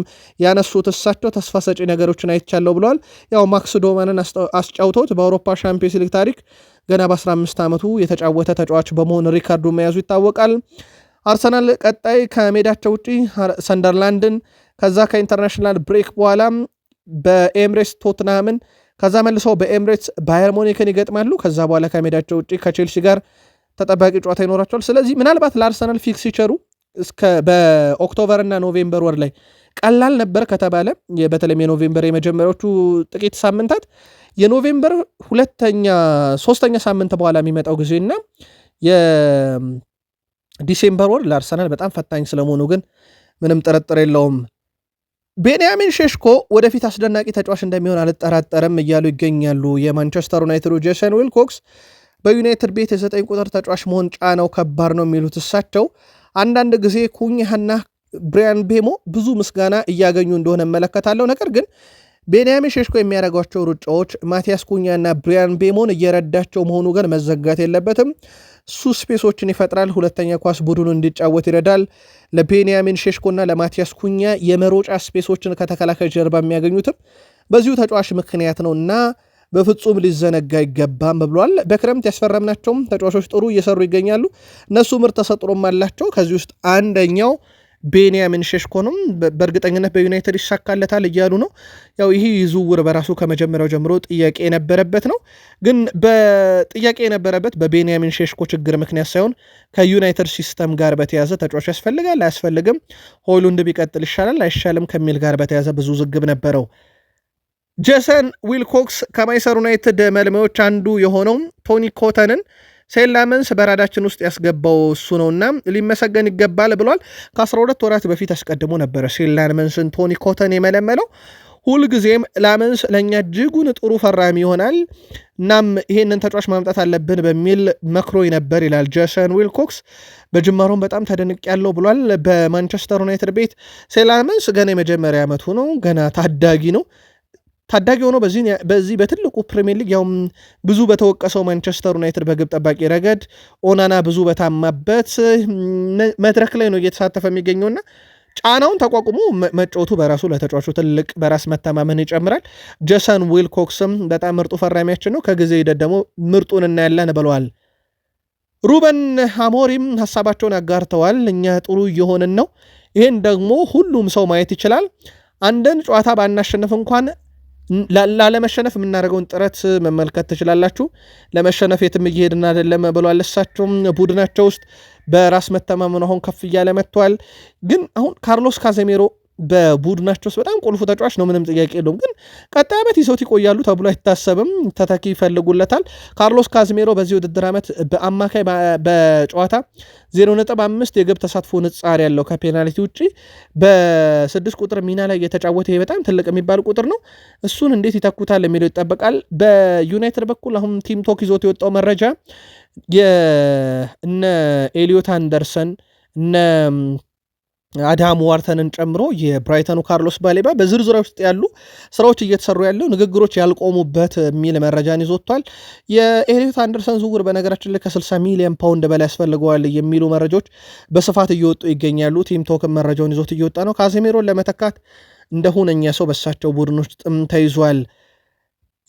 ያነሱት እሳቸው ተስፋ ሰጪ ነገሮችን አይቻለው ብለዋል። ያው ማክስ ዶማንን አስጫውተውት በአውሮፓ ሻምፒዮንስ ሊግ ታሪክ ገና በ15 ዓመቱ የተጫወተ ተጫዋች በመሆን ሪካርዱ መያዙ ይታወቃል። አርሰናል ቀጣይ ከሜዳቸው ውጪ ሰንደርላንድን፣ ከዛ ከኢንተርናሽናል ብሬክ በኋላ በኤምሬትስ ቶትናምን፣ ከዛ መልሰው በኤምሬትስ ባየር ሙኒክን ይገጥማሉ። ከዛ በኋላ ከሜዳቸው ውጪ ከቼልሲ ጋር ተጠባቂ ጨዋታ ይኖራቸዋል። ስለዚህ ምናልባት ለአርሰናል ፊክስቸሩ በኦክቶበር እና ኖቬምበር ወር ላይ ቀላል ነበር ከተባለ በተለይም የኖቬምበር የመጀመሪያዎቹ ጥቂት ሳምንታት የኖቬምበር ሶስተኛ ሳምንት በኋላ የሚመጣው ጊዜና የዲሴምበር ወር ለአርሰናል በጣም ፈታኝ ስለመሆኑ ግን ምንም ጥርጥር የለውም። ቤንያሚን ሼሽኮ ወደፊት አስደናቂ ተጫዋች እንደሚሆን አልጠራጠርም እያሉ ይገኛሉ። የማንቸስተር ዩናይትዱ ጄሰን ዊልኮክስ በዩናይትድ ቤት የ9 ቁጥር ተጫዋች መሆን ጫናው ከባድ ነው የሚሉት እሳቸው አንዳንድ ጊዜ ኩኛህና ብሪያን ቤሞ ብዙ ምስጋና እያገኙ እንደሆነ እመለከታለሁ። ነገር ግን ቤንያሚን ሼሽኮ የሚያደርጓቸው ሩጫዎች ማቲያስ ኩኛና ብሪያን ቤሞን እየረዳቸው መሆኑ ግን መዘጋት የለበትም። እሱ ስፔሶችን ይፈጥራል፣ ሁለተኛ ኳስ ቡድኑ እንዲጫወት ይረዳል። ለቤንያሚን ሼሽኮና ለማቲያስ ኩኛ የመሮጫ ስፔሶችን ከተከላካይ ጀርባ የሚያገኙትም በዚሁ ተጫዋች ምክንያት ነው እና በፍጹም ሊዘነጋ አይገባም ብሏል። በክረምት ያስፈረምናቸውም ተጫዋቾች ጥሩ እየሰሩ ይገኛሉ። እነሱ ምርጥ ተሰጥሮም አላቸው። ከዚህ ውስጥ አንደኛው ቤንያሚን ሼሽኮ ነው። በእርግጠኝነት በዩናይትድ ይሳካለታል እያሉ ነው። ያው ይህ ዝውውር በራሱ ከመጀመሪያው ጀምሮ ጥያቄ የነበረበት ነው። ግን በጥያቄ የነበረበት በቤንያሚን ሼሽኮ ችግር ምክንያት ሳይሆን ከዩናይትድ ሲስተም ጋር በተያዘ ተጫዋች ያስፈልጋል አያስፈልግም፣ ሆይሉንድ ቢቀጥል ይሻላል አይሻልም ከሚል ጋር በተያዘ ብዙ ዝግብ ነበረው። ጄሰን ዊልኮክስ ከማንቸስተር ዩናይትድ መልማዮች አንዱ የሆነው ቶኒ ኮተንን ሴን ላመንስ በራዳችን ውስጥ ያስገባው እሱ ነውና ሊመሰገን ይገባል ብሏል። ከ12 ወራት በፊት አስቀድሞ ነበረ ሴን ላመንስን ቶኒ ኮተን የመለመለው። ሁልጊዜም ላመንስ ለእኛ እጅጉን ጥሩ ፈራሚ ይሆናል፣ እናም ይሄንን ተጫዋች ማምጣት አለብን በሚል መክሮ ነበር ይላል ጄሰን ዊልኮክስ። በጅማሮም በጣም ተደንቅ ያለው ብሏል። በማንቸስተር ዩናይትድ ቤት ሴን ላመንስ ገና የመጀመሪያ ዓመቱ ነው፣ ገና ታዳጊ ነው። ታዳጊ ሆኖ በዚህ በትልቁ ፕሪሚየር ሊግ ያውም ብዙ በተወቀሰው ማንቸስተር ዩናይትድ በግብ ጠባቂ ረገድ ኦናና ብዙ በታማበት መድረክ ላይ ነው እየተሳተፈ የሚገኘውና ጫናውን ተቋቁሞ መጫወቱ በራሱ ለተጫዋቹ ትልቅ በራስ መተማመን ይጨምራል። ጄሰን ዊልኮክስም በጣም ምርጡ ፈራሚያችን ነው፣ ከጊዜ ሂደት ደግሞ ምርጡን እናያለን ብለዋል። ሩበን አሞሪም ሀሳባቸውን አጋርተዋል። እኛ ጥሩ እየሆንን ነው፣ ይህን ደግሞ ሁሉም ሰው ማየት ይችላል። አንድን ጨዋታ ባናሸንፍ እንኳን ላለመሸነፍ የምናደርገውን ጥረት መመልከት ትችላላችሁ። ለመሸነፍ የትም እየሄድን አይደለም ብሏል። እሳቸውም ቡድናቸው ውስጥ በራስ መተማመን አሁን ከፍ እያለ መጥቷል። ግን አሁን ካርሎስ ካዜሜሮ በቡድናቸው ውስጥ በጣም ቁልፉ ተጫዋች ነው፣ ምንም ጥያቄ የለውም። ግን ቀጣይ ዓመት ይዘውት ይቆያሉ ተብሎ አይታሰብም። ተተኪ ይፈልጉለታል። ካርሎስ ካዝሜሮ በዚህ ውድድር ዓመት በአማካይ በጨዋታ 0.5 የግብ ተሳትፎ ንጻር ያለው ከፔናልቲ ውጭ በ6 ቁጥር ሚና ላይ የተጫወተ ይሄ በጣም ትልቅ የሚባል ቁጥር ነው። እሱን እንዴት ይተኩታል የሚለው ይጠበቃል። በዩናይትድ በኩል አሁን ቲም ቶክ ይዞት የወጣው መረጃ እነ ኤሊዮት አንደርሰን እነ አዳም ዋርተንን ጨምሮ የብራይተኑ ካርሎስ ባሌባ በዝርዝር ውስጥ ያሉ ስራዎች እየተሰሩ ያለው ንግግሮች ያልቆሙበት የሚል መረጃን ይዞቷል። የኤሊዮት አንደርሰን ዝውውር በነገራችን ላይ ከ60 ሚሊዮን ፓውንድ በላይ ያስፈልገዋል የሚሉ መረጃዎች በስፋት እየወጡ ይገኛሉ። ቲም ቶክ መረጃውን ይዞት እየወጣ ነው። ካዜሜሮን ለመተካት እንደ ሁነኛ ሰው በሳቸው ቡድን ውስጥ ተይዟል።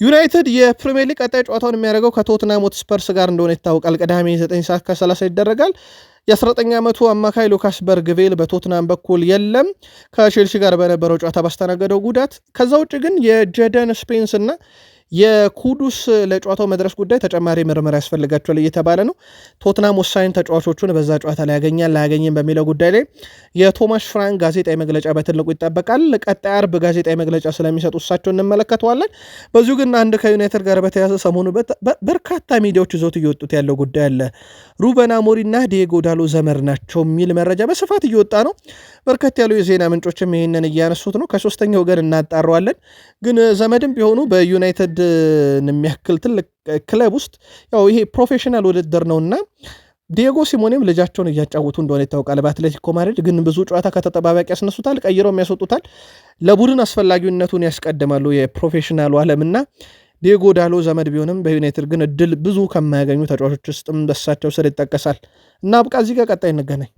ዩናይትድ የፕሪሚየር ሊግ ቀጣይ ጨዋታውን የሚያደርገው ከቶትናም ሆትስፐርስ ጋር እንደሆነ ይታወቃል። ቅዳሜ 9:30 ይደረጋል። የ19 ዓመቱ አማካይ ሉካስ በርግቬል በቶትናም በኩል የለም ከቼልሲ ጋር በነበረው ጨዋታ ባስተናገደው ጉዳት። ከዛ ውጭ ግን የጀደን ስፔንስ እና የኩዱስ ለጨዋታው መድረስ ጉዳይ ተጨማሪ ምርመራ ያስፈልጋቸዋል እየተባለ ነው። ቶትናም ወሳኝ ተጫዋቾቹን በዛ ጨዋታ ላይ ያገኛል ላያገኝም በሚለው ጉዳይ ላይ የቶማስ ፍራንክ ጋዜጣዊ መግለጫ በትልቁ ይጠበቃል። ቀጣይ አርብ ጋዜጣዊ መግለጫ ስለሚሰጡ እሳቸው እንመለከተዋለን። በዚሁ ግን አንድ ከዩናይትድ ጋር በተያዘ ሰሞኑ በርካታ ሚዲያዎች ይዞት እየወጡት ያለው ጉዳይ አለ። ሩበን አሞሪም እና ዲዬጎ ዳሎ ዘመድ ናቸው የሚል መረጃ በስፋት እየወጣ ነው። በርከት ያሉ የዜና ምንጮችም ይህንን እያነሱት ነው። ከሶስተኛ ወገን እናጣረዋለን። ግን ዘመድም ቢሆኑ በዩናይትድ የሚያክል ትልቅ ክለብ ውስጥ ያው ይሄ ፕሮፌሽናል ውድድር ነውና ዲዬጎ ሲሞኔም ልጃቸውን እያጫወቱ እንደሆነ ይታወቃል። በአትሌቲኮ ማድሪድ ግን ብዙ ጨዋታ ከተጠባባቂ ያስነሱታል፣ ቀይረው ያስወጡታል። ለቡድን አስፈላጊነቱን ያስቀድማሉ የፕሮፌሽናሉ ዓለምና ዲዬጎ ዳሎ ዘመድ ቢሆንም በዩናይትድ ግን እድል ብዙ ከማያገኙ ተጫዋቾች ውስጥም በሳቸው ስር ይጠቀሳል። እና አብቃ እዚህ ጋር ቀጣይ እንገናኝ።